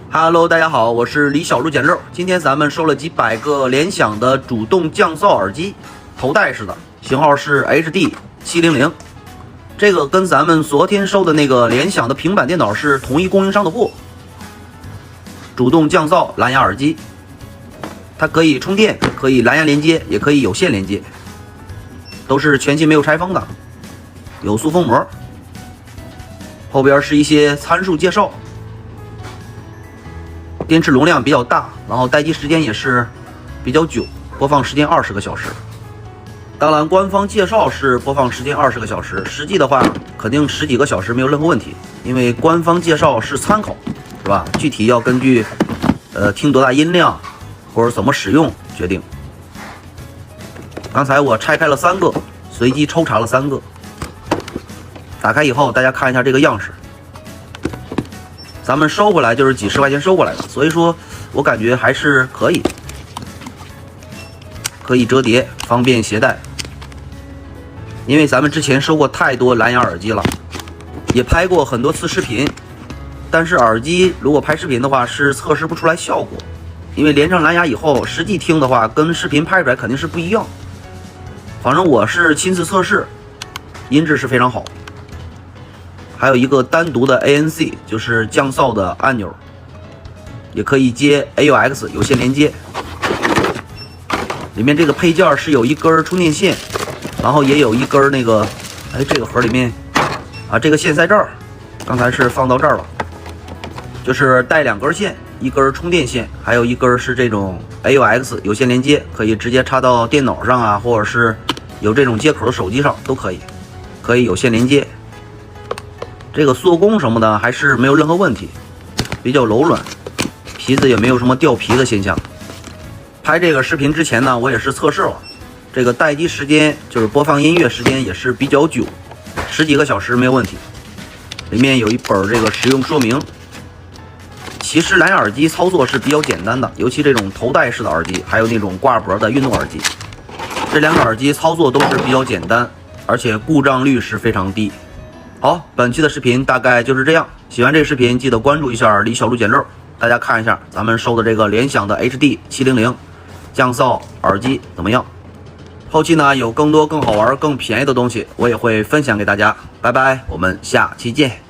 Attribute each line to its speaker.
Speaker 1: Hello， 大家好，我是李小璐捡漏。今天咱们收了几百个联想的主动降噪耳机，头戴式的，型号是 HD700。这个跟咱们昨天收的那个联想的平板电脑是同一供应商的货。主动降噪蓝牙耳机，它可以充电，可以蓝牙连接，也可以有线连接，都是全新没有拆封的，有塑封膜。后边是一些参数介绍。电池容量比较大，然后待机时间也是比较久，播放时间20个小时。当然，官方介绍是播放时间20个小时，实际的话肯定10几个小时没有任何问题，因为官方介绍是参考，是吧？具体要根据听多大音量或者怎么使用决定。刚才我拆开了3个，随机抽查了3个，打开以后大家看一下这个样式。咱们收回来就是几十块钱收过来的，所以说我感觉还是可以，可以折叠，方便携带。因为咱们之前收过太多蓝牙耳机了，也拍过很多次视频，但是耳机如果拍视频的话是测试不出来效果，因为连上蓝牙以后，实际听的话跟视频拍出来肯定是不一样。反正我是亲自测试，音质是非常好。还有一个单独的 ANC， 就是降噪的按钮，也可以接 AUX 有线连接。里面这个配件是有一根充电线，然后也有一根那个，这个盒里面啊，这个线在这儿，刚才是放到这儿了，就是带2根线，一根充电线，还有一根是这种 AUX 有线连接，可以直接插到电脑上啊，或者是有这种接口的手机上都可以，可以有线连接。这个做工什么的还是没有任何问题，比较柔软，皮子也没有什么掉皮的现象。拍这个视频之前呢，我也是测试了，这个待机时间就是播放音乐时间也是比较久，10几个小时没有问题。里面有一本这个使用说明。其实蓝牙耳机操作是比较简单的，尤其这种头戴式的耳机，还有那种挂脖的运动耳机，这2个耳机操作都是比较简单，而且故障率是非常低。好，本期的视频大概就是这样。喜欢这个视频，记得关注一下李小璐捡漏。大家看一下咱们收的这个联想的 HD700降噪耳机怎么样？后期呢有更多更好玩、更便宜的东西，我也会分享给大家。拜拜，我们下期见。